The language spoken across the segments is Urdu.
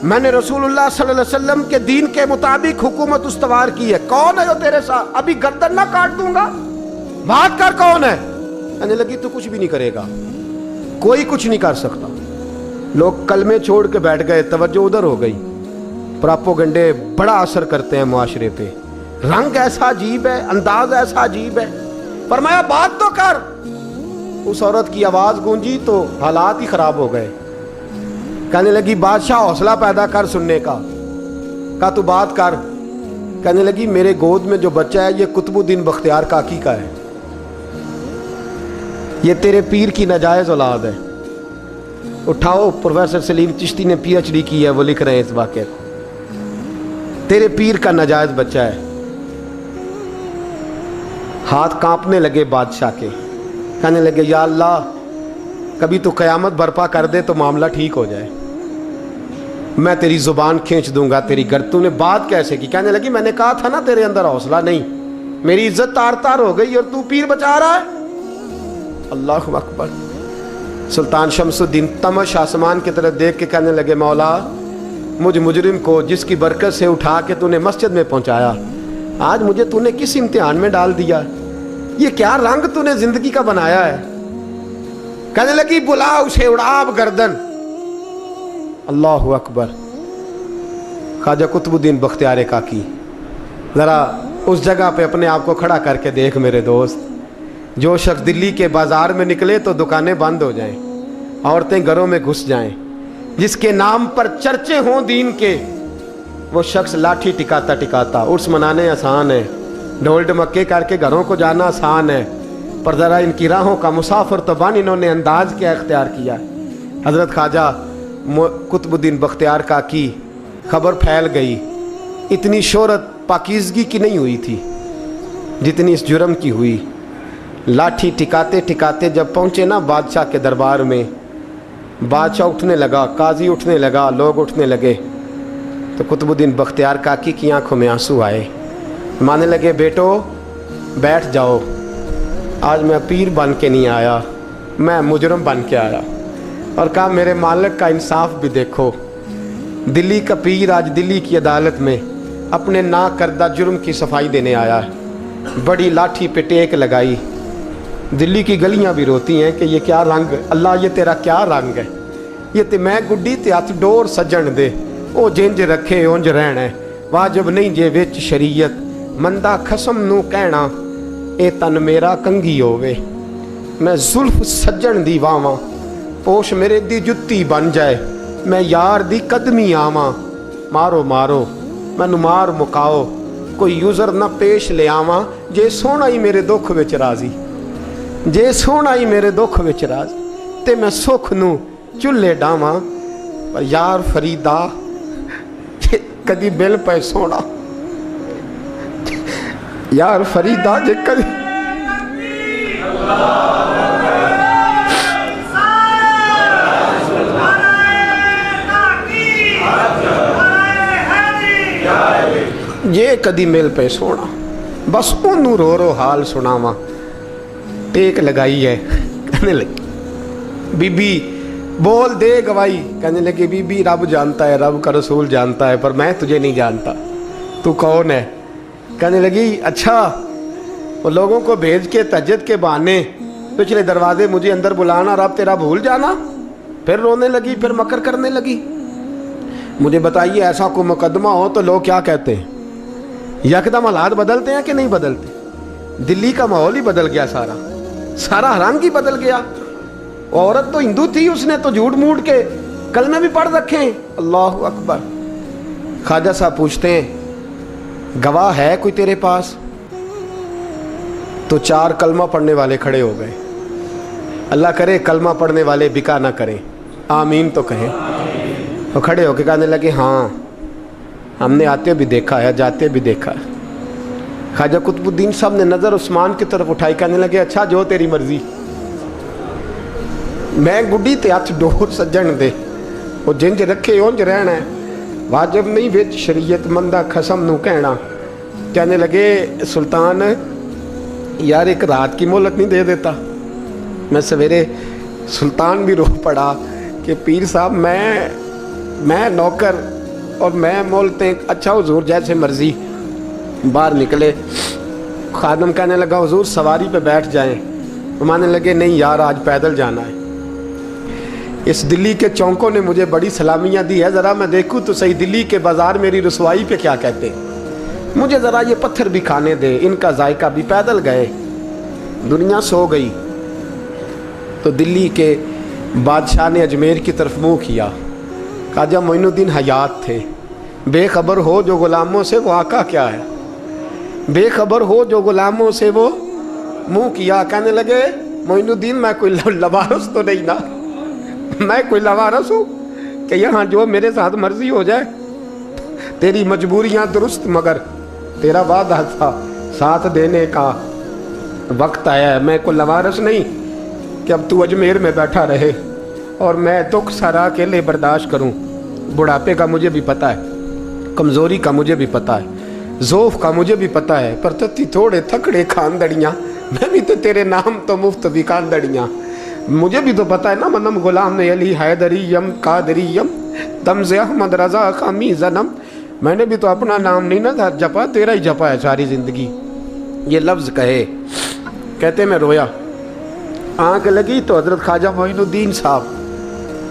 میں نے رسولullah صلی اللہ علیہ وسلم کے دین کے مطابق حکومت استوار کی ہے. کون ہے جو تیرے ساتھ؟ ابھی گردن نہ کاٹ دوں گا. بات کر کون ہے؟ کہنے لگی تو کچھ بھی نہیں کرے گا, کوئی کچھ نہیں کر سکتا. لوگ کلمے چھوڑ کے بیٹھ گئے, توجہ ادھر ہو گئی. پراپوگنڈے بڑا اثر کرتے ہیں معاشرے پہ. رنگ ایسا عجیب ہے, انداز ایسا عجیب ہے. فرمایا بات تو کر. اس عورت کی آواز گونجی تو حالات ہی خراب ہو گئے. کہنے لگی بادشاہ حوصلہ پیدا کر سننے کا. کہا تو بات کر. کہنے لگی میرے گود میں جو بچہ ہے یہ قطب الدین بختیار کاکی کا ہے, یہ تیرے پیر کی ناجائز اولاد ہے. اٹھاؤ, پروفیسر سلیم چشتی نے پی ایچ ڈی کی ہے, وہ لکھ رہے ہیں اس واقعے کو. تیرے پیر کا ناجائز بچہ ہے. ہاتھ کانپنے لگے بادشاہ کے. کہنے لگے یا اللہ کبھی تو قیامت برپا کر دے تو معاملہ ٹھیک ہو جائے, میں تیری زبان کھینچ دوں گا تیری گر. تو نے بات کیسے کی؟ کہنے لگی میں نے کہا تھا نا تیرے اندر حوصلہ نہیں, میری عزت تار تار ہو گئی اور تو پیر بچا رہا ہے. اللہ اکبر. سلطان شمس الدین تمش آسمان کی طرف دیکھ کے کہنے لگے مولا مجھ مجرم کو جس کی برکت سے اٹھا کے تو نے مسجد میں پہنچایا, آج مجھے تو نے کس امتحان میں ڈال دیا؟ یہ کیا رنگ تو نے زندگی کا بنایا ہے؟ کہنے لگی بلا اسے, اڑاب گردن. اللہ اکبر. خواجہ قطب الدین بختیار کاکی, ذرا اس جگہ پہ اپنے آپ کو کھڑا کر کے دیکھ میرے دوست. جو شخص دلی کے بازار میں نکلے تو دکانیں بند ہو جائیں, عورتیں گھروں میں گھس جائیں, جس کے نام پر چرچے ہوں دین کے, وہ شخص لاٹھی ٹکاتا ٹکاتا. عرس منانے آسان ہے, ڈھول ڈمکے کر کے گھروں کو جانا آسان ہے, پر ذرا ان کی راہوں کا مسافر تو بن انہوں نے انداز کیا اختیار کیا. حضرت خواجہ قطب الدین بختیار کاکی, خبر پھیل گئی. اتنی شہرت پاکیزگی کی نہیں ہوئی تھی جتنی اس جرم کی ہوئی. لاٹھی ٹکاتے ٹکاتے جب پہنچے نا بادشاہ کے دربار میں, بادشاہ اٹھنے لگا, قاضی اٹھنے لگا, لوگ اٹھنے لگے, تو قطب الدین بختیار کاکی کی آنکھوں میں آنسو آئے. مانے لگے بیٹو بیٹھ جاؤ, آج میں پیر بن کے نہیں آیا, میں مجرم بن کے آیا. اور کہا میرے مالک کا انصاف بھی دیکھو, دلی کا پیر آج دلی کی عدالت میں اپنے نا کردہ جرم کی صفائی دینے آیا ہے. بڑی لاٹھی پہ ٹیک لگائی. دلی کی گلیاں بھی روتی ہیں کہ یہ کیا رنگ, اللہ یہ تیرا کیا رنگ ہے. یہ تے میں گڈی تے ہاتھ ڈور سجن دے, او جنج رکھے اونج رہنا ہے, واجب نہیں جے وچ شریعت, مندہ خسم نو کہنا اے تن میرا کنگھی ہووے. میں زلف سجن دی واواں, پوش میرے دی جتی بن جائے, میں یار دی قدمی آواں. مارو مارو مینو مار مکاؤ, کوئی یوزر نہ پیش لے آواں, جے سونا ہی میرے دکھ وچ راضی, جے سونا ہی میرے دکھ وچ راضی, تے میں سکھ نو چلے ڈاواں. پر یار فریدا جے کدی بل پے سونا, یار فریدا جے کدی یہ کدی مل پہ سونا, بس انہوں رو رو حال سناواں. ٹیک لگائی ہے. کہنے لگی بی بی بول دے گواہی. کہنے لگی بی بی رب جانتا ہے, رب کا رسول جانتا ہے, پر میں تجھے نہیں جانتا, تو کون ہے؟ کہنے لگی اچھا وہ لوگوں کو بھیج کے تہجد کے بہانے پچھلے دروازے مجھے اندر بلانا, رب تیرا بھول جانا. پھر رونے لگی, پھر مکر کرنے لگی. مجھے بتائیے ایسا کوئی مقدمہ ہو تو لوگ کیا کہتے ہیں؟ یکدم حالات بدلتے ہیں کہ نہیں بدلتے؟ دلی کا ماحول ہی بدل گیا, سارا رنگ ہی بدل گیا. عورت تو ہندو تھی, اس نے تو جھوٹ موٹ کے کلمے بھی پڑھ رکھے ہیں. اللہ اکبر. خواجہ صاحب پوچھتے ہیں گواہ ہے کوئی تیرے پاس؟ تو 4 کلمہ پڑھنے والے کھڑے ہو گئے. اللہ کرے کلمہ پڑھنے والے بکا نہ کریں, آمین تو کہیں. وہ کھڑے ہو کے کہنے لگے ہاں ہم نے آتے بھی دیکھا ہے, جاتے بھی دیکھا ہے. خواجہ قطب الدین صاحب نے نظر عثمان کی طرف اٹھائی. کہنے لگے اچھا جو تیری مرضی, میں گڈی تے ہاتھ ڈور سجن دے, وہ جنج رکھے اونج رہنا ہے, واجب نہیں وچ شریعت, مندہ خسم نو کہنا. کہنے لگے سلطان یار ایک رات کی مہلت نہیں دے دیتا؟ میں سویرے سلطان بھی رو پڑا کہ پیر صاحب میں میں نوکر اور میں بولتے ہیں اچھا حضور جیسے مرضی. باہر نکلے, خادم کہنے لگا حضور سواری پہ بیٹھ جائیں. مانے لگے نہیں یار آج پیدل جانا ہے. اس دلی کے چونکوں نے مجھے بڑی سلامیاں دی ہے, ذرا میں دیکھوں تو صحیح دلی کے بازار میری رسوائی پہ کیا کہتے ہیں. مجھے ذرا یہ پتھر بھی کھانے دے, ان کا ذائقہ بھی. پیدل گئے, دنیا سو گئی تو دلی کے بادشاہ نے اجمیر کی طرف منہ کیا. خواجہ معین الدین حیات تھے. بے خبر ہو جو غلاموں سے وہ آقا کیا ہے, بے خبر ہو جو غلاموں سے وہ منہ کیا. کہنے لگے معین الدین میں کوئی لوارث تو نہیں نا, میں کوئی لوارث ہوں کہ یہاں جو میرے ساتھ مرضی ہو جائے. تیری مجبوریاں درست مگر تیرا وعدہ تھا ساتھ دینے کا وقت آیا ہے. میں کوئی لوارث نہیں کہ اب تو اجمیر میں بیٹھا رہے اور میں دکھ سارا اکیلے برداشت کروں. بڑھاپے کا مجھے بھی پتہ ہے, کمزوری کا مجھے بھی پتہ ہے, ذوف کا مجھے بھی پتہ ہے, پر تتی تھوڑے تھکڑے کھاندڑیاں, میں بھی تو تیرے نام تو مفت بھی کھاندڑیاں. مجھے بھی تو پتہ ہے نا منم غلام نے علی حیدریم قادریم تمز احمد رضا خامی زنم. میں نے بھی تو اپنا نام نہیں نا جپا, تیرا ہی جپا ہے ساری زندگی. یہ لفظ کہے, کہتے میں رویا. آنکھ لگی تو حضرت خواجہ معین الدین صاحب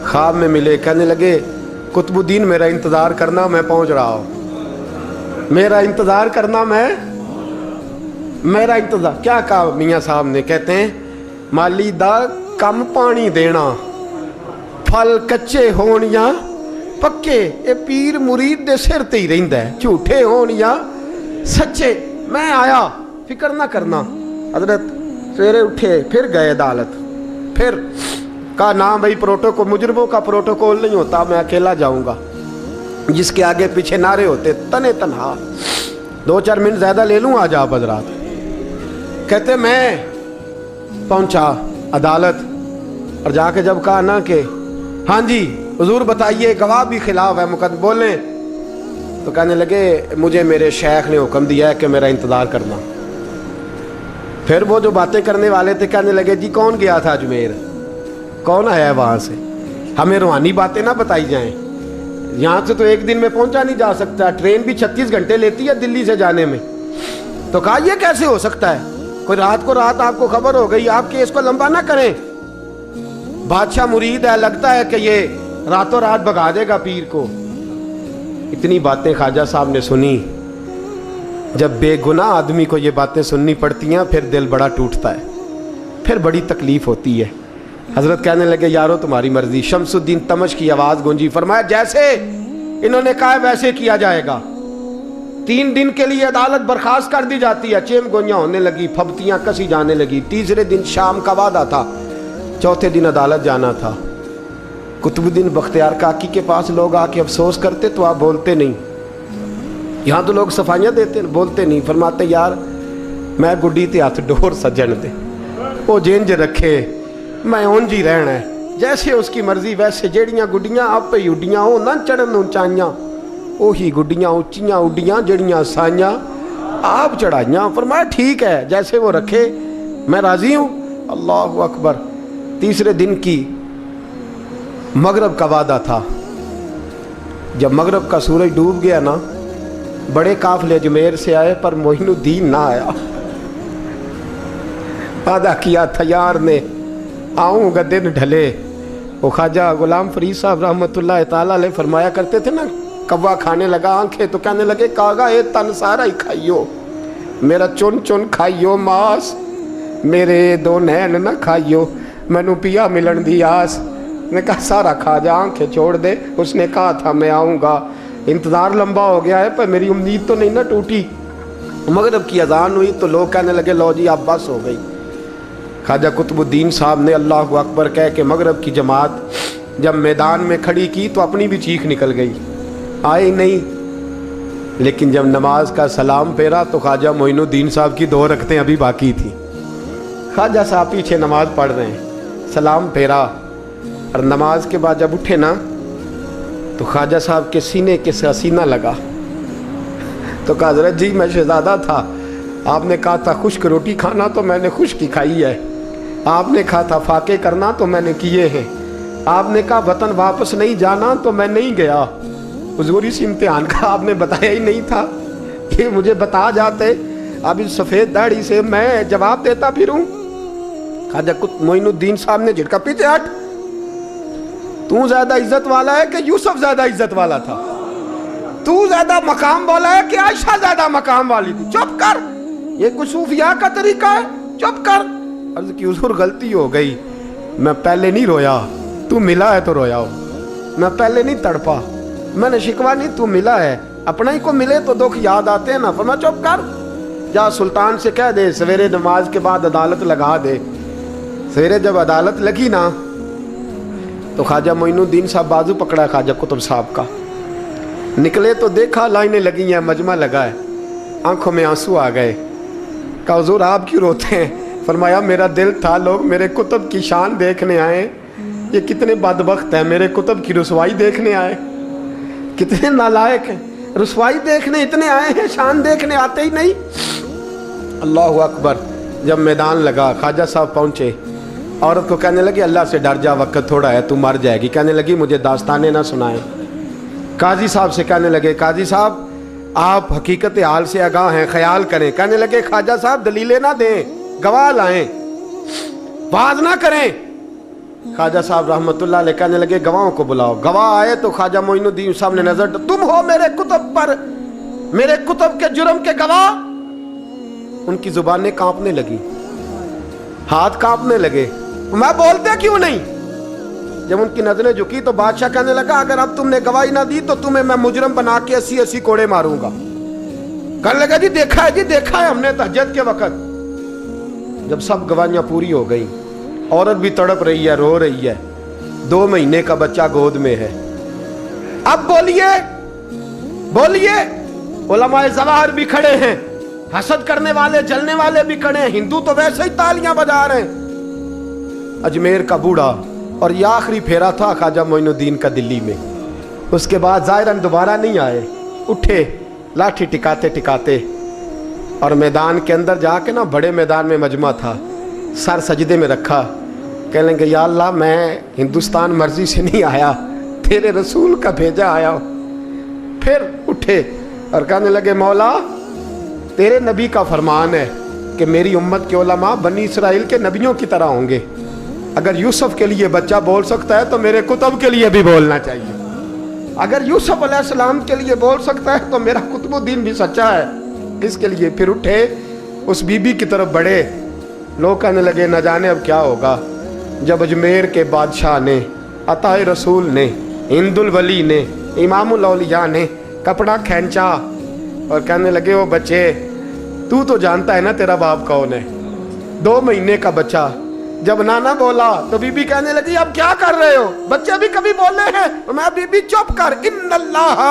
خواب میں ملے. کہنے لگے قطب الدین میرا انتظار کرنا, میں پہنچ رہا ہوں. میرا انتظار کرنا, میرا انتظار. کیا کہا میاں صاحب نے؟ کہتے ہیں مالی دا کم پانی دینا, پھل کچے ہون یا پکے, اے پیر مرید دے سر تے ہی رہندا ہے, جھوٹے ہون یا سچے. میں آیا, فکر نہ کرنا. حضرت سویرے اٹھے, پھر گئے عدالت. پھر کہا نہ بھائی پروٹوکول, مجرموں کا پروٹوکول نہیں ہوتا, میں اکیلا جاؤں گا. جس کے آگے پیچھے نعرے ہوتے تنے تنہا. 2-4 منٹ زیادہ لے لوں آج آپ حضرات. کہتے میں پہنچا عدالت اور جا کے جب کہا نا کہ ہاں جی حضور بتائیے, گواہ بھی خلاف ہے, مقدمہ بولیں, تو کہنے لگے مجھے میرے شیخ نے حکم دیا ہے کہ میرا انتظار کرنا. پھر وہ جو باتیں کرنے والے تھے کہنے لگے جی کون گیا تھا اجمیر, کون آیا ہے وہاں سے, ہمیں روحانی باتیں نہ بتائی جائیں. یہاں سے تو ایک دن میں پہنچا نہیں جا سکتا, ٹرین بھی 36 گھنٹے لیتی ہے دلی سے جانے میں. تو کہا یہ کیسے ہو سکتا ہے, کوئی رات کو رات آپ کو خبر ہو گئی, آپ کیس کو لمبا نہ کریں. بادشاہ مرید ہے, لگتا ہے کہ یہ راتوں رات بھگا دے گا پیر کو. اتنی باتیں خواجہ صاحب نے سنی. جب بے گناہ آدمی کو یہ باتیں سننی پڑتی ہیں پھر دل بڑا ٹوٹتا ہے, پھر بڑی تکلیف ہوتی ہے. حضرت کہنے لگے یارو تمہاری مرضی. شمس الدین تمش کی آواز گونجی. فرمایا جیسے انہوں نے کہا ویسے کیا جائے گا. 3 دن کے لیے عدالت برخاست کر دی جاتی ہے. چیم گوئیاں ہونے لگی, پھبتیاں کسی جانے لگی. تیسرے دن شام کا وعدہ تھا, چوتھے دن عدالت جانا تھا. قطب الدین بختیار کاکی کے پاس لوگ آ کے افسوس کرتے تو آپ بولتے نہیں. یہاں تو لوگ صفائیاں دیتے بولتے نہیں. فرماتے یار میں گڈی تے ہاتھ ڈور سجن دے, وہ جینج رکھے, میں اونج ہی رہنا ہے, جیسے اس کی مرضی ویسے. جیڑیاں گڈیاں آپ پہ اڈیاں ہو نہ چڑھن اونچائیاں, وہی گڈیاں اونچیاں اڈیاں جڑیاں سائیاں آپ چڑھائیاں. فرمایا ٹھیک ہے جیسے وہ رکھے, میں راضی ہوں. اللہ اکبر. تیسرے دن کی مغرب کا وعدہ تھا. جب مغرب کا سورج ڈوب گیا نا, بڑے قافلے اجمیر سے آئے پر معین الدین نہ آیا. وعدہ کیا تھا یار نے, آؤں گا دن ڈھلے. وہ خواجہ غلام فرید صاحب رحمۃ اللہ تعالیٰ علیہ فرمایا کرتے تھے نا, کوا کھانے لگا آنکھیں تو کہنے لگے کاغا اے تن سارا ہی کھائیو, میرا چن چن کھائیو ماس, میرے 2 نین نہ کھائیو, مینو پیا ملن دی آس. نے کہا سارا کھا جا, آنکھیں چھوڑ دے. اس نے کہا تھا میں آؤں گا, انتظار لمبا ہو گیا ہے پر میری امید تو نہیں نہ ٹوٹی. مغرب کی اذان ہوئی تو لوگ کہنے لگے لو جی اب بس ہو گئی. خواجہ قطب الدین صاحب نے اللہ اکبر کہہ کے مغرب کی جماعت جب میدان میں کھڑی کی تو اپنی بھی چیخ نکل گئی, آئی نہیں. لیکن جب نماز کا سلام پھیرا تو خواجہ معین الدین صاحب کی 2 رکعتیں ابھی باقی تھیں. خواجہ صاحب پیچھے نماز پڑھ رہے ہیں, سلام پھیرا اور نماز کے بعد جب اٹھے نا تو خواجہ صاحب کے سینے کے سینہ لگا. تو کہا حضرت جی میں شہزادہ تھا, آپ نے کہا تھا خشک روٹی کھانا تو میں نے خشک کی کھائی ہے, آپ نے کہا تھا فاقے کرنا تو میں نے کیے ہیں, آپ نے کہا وطن واپس نہیں جانا تو میں نہیں گیا. حضور اس امتحان کا آپ نے بتایا ہی نہیں تھا. یہ مجھے بتا جاتے اب اس سفید داڑھی سے میں جواب دیتا پھروں. خواجہ معین الدین صاحب نے جھٹکا, پیچھے ہٹ, تو زیادہ عزت والا ہے کہ یوسف زیادہ عزت والا تھا؟ تو زیادہ مقام والا ہے کہ عائشہ زیادہ مقام والی تھی؟ چپ کر, یہ کوئی صوفیاء کا طریقہ ہے؟ چپ کر. عرض کی حضور غلطی ہو گئی, میں پہلے نہیں رویا, تو ملا ہے تو رویا ہو. میں پہلے نہیں تڑپا, میں نے شکوا نہیں, تو ملا ہے. اپنا ہی کو ملے تو دکھ یاد آتے ہیں نا. فرمایا چپ کر, جا سلطان سے کہہ دے سویرے نماز کے بعد عدالت لگا دے. سویرے جب عدالت لگی نا تو خواجہ معین الدین صاحب بازو پکڑا خواجہ قطب صاحب کا, نکلے تو دیکھا لائنیں لگی ہیں, مجمع لگا ہے, آنکھوں میں آنسو آ گئے. کہا حضور آپ کیوں روتے ہیں؟ فرمایا میرا دل تھا لوگ میرے کتب کی شان دیکھنے آئے, یہ کتنے بدبخت ہیں, میرے کتب کی رسوائی دیکھنے آئے. کتنے نالائق ہیں, رسوائی دیکھنے اتنے آئے ہیں, شان دیکھنے آتے ہی نہیں. اللہ اکبر. جب میدان لگا خواجہ صاحب پہنچے, عورت کو کہنے لگی اللہ سے ڈر جا, وقت تھوڑا ہے, تو مر جائے گی. کہنے لگی مجھے داستانیں نہ سنائیں. قاضی صاحب سے کہنے لگے قاضی صاحب آپ حقیقت حال سے آگاہ ہیں, خیال کریں. کہنے لگے خواجہ صاحب دلیلیں نہ دیں, گواہ لائیں, واز نہ کریں. خواجہ صاحب رحمت اللہ علیہ کہنے لگے گواہوں کو بلاؤ. گواہ آئے تو خواجہ معین الدین صاحب نے نظر, تم ہو میرے کتب پر, میرے کتب کے جرم کے گواہ. ان کی زبانیں کانپنے لگی, ہاتھ کانپنے لگے. میں بولتے کیوں نہیں؟ جب ان کی نظریں جھکی تو بادشاہ کہنے لگا اگر اب تم نے گواہی نہ دی تو تمہیں میں مجرم بنا کے 80 کوڑے ماروں گا. کہنے لگا جی دیکھا ہے ہم نے تہجد کے وقت. جب سب گواہیاں پوری ہو گئی, عورت بھی تڑپ رہی ہے, رو رہی ہے, 2 مہینے کا بچہ گود میں ہے. اب بولیے علماء ظواہر بھی کھڑے ہیں, حسد کرنے والے جلنے والے بھی کھڑے ہیں, ہندو تو ویسے ہی تالیاں بجا رہے ہیں. اجمیر کا بوڑھا, اور یہ آخری پھیرا تھا خواجہ معین الدین کا دلی میں. اس کے بعد ظاہراً دوبارہ نہیں آئے. اٹھے لاٹھی ٹکاتے ٹکاتے اور میدان کے اندر جا کے نا, بڑے میدان میں مجمع تھا, سر سجدے میں رکھا. کہنے لگے یا اللہ میں ہندوستان مرضی سے نہیں آیا, تیرے رسول کا بھیجا آیا ہوں. پھر اٹھے اور کہنے لگے مولا تیرے نبی کا فرمان ہے کہ میری امت کے علماء بنی اسرائیل کے نبیوں کی طرح ہوں گے. اگر یوسف کے لیے بچہ بول سکتا ہے تو میرے کتب کے لیے بھی بولنا چاہیے. اگر یوسف علیہ السلام کے لیے بول سکتا ہے تو میرا قطب الدین بھی سچا ہے. اس کے لیے پھر اٹھے, اس بی بی کی طرف بڑھے. لوگ کہنے لگے نہ جانے اب کیا ہوگا. جب اجمیر کے بادشاہ نے, عطا رسول نے, ہند الولی نے, امام الاولیاء نے کپڑا کھینچا اور کہنے لگے وہ بچے تو جانتا ہے نا تیرا باپ کون ہے, 2 مہینے کا بچہ. جب نانا بولا تو بی بی کہنے لگی اب کیا کر رہے ہو, بچے بھی کبھی بولے ہیں. میں بی بی چپ کر, ان اللہ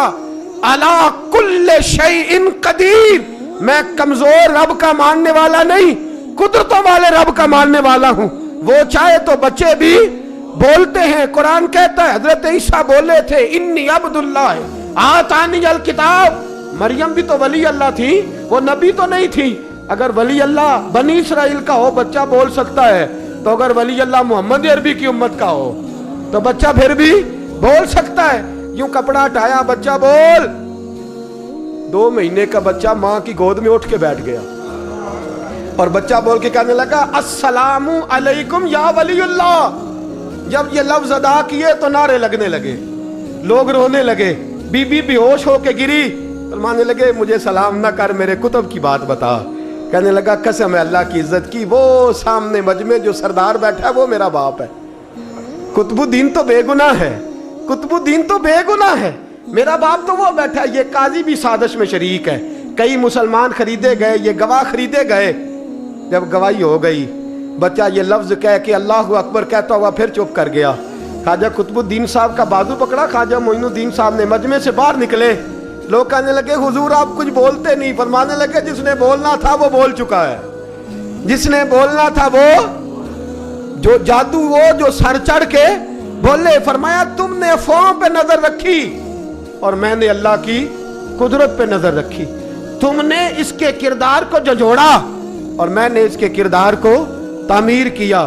علی کل شیء قدیر, میں کمزور رب کا ماننے والا نہیں, قدرتوں والے رب کا ماننے والا ہوں. وہ چاہے تو بچے بھی بولتے ہیں. قرآن کہتا ہے حضرت عیسیٰ بولے تھے انی عبداللہ آتانی الکتاب. مریم بھی تو ولی اللہ تھی, وہ نبی تو نہیں تھی. اگر ولی اللہ بنی اسرائیل کا ہو بچہ بول سکتا ہے, تو اگر ولی اللہ محمد عربی کی امت کا ہو تو بچہ پھر بھی بول سکتا ہے. یوں کپڑا ہٹایا, بچہ بول. 2 مہینے کا بچہ ماں کی گود میں اٹھ کے بیٹھ گیا اور بچہ بول کے کہنے لگا السلام علیکم یا ولی اللہ. جب یہ لفظ ادا کیے تو نعرے لگنے لگے, لوگ رونے لگے. بی بی بے ہوش ہو کے گری, فرمانے لگے مجھے سلام نہ کر, میرے کتب کی بات بتا. کہنے لگا قسم ہے اللہ کی عزت کی, وہ سامنے مجمع جو سردار بیٹھا ہے وہ میرا باپ ہے. قطب الدین تو بے گناہ ہے, قطب الدین تو بے گناہ ہے, میرا باپ تو وہ بیٹھا ہے. یہ قاضی بھی سازش میں شریک ہے, کئی مسلمان خریدے گئے, یہ گواہ خریدے گئے. جب گواہی ہو گئی بچہ یہ لفظ کہہ کے اللہ اکبر کہتا ہوا پھر چپ کر گیا. خواجہ قطب الدین صاحب کا بازو پکڑا, خواجہ معین الدین صاحب نے مجمع سے باہر نکلے. لوگ کہنے لگے حضور آپ کچھ بولتے نہیں. فرمانے لگے جس نے بولنا تھا وہ بول چکا ہے, جس نے بولنا تھا وہ جو جادو, وہ جو سر چڑھ کے بولے. فرمایا تم نے افواہوں پہ نظر رکھی اور میں نے اللہ کی قدرت پہ نظر رکھی. تم نے اس کے کردار کو جھنجھوڑا اور میں نے اس کے کردار کو تعمیر کیا.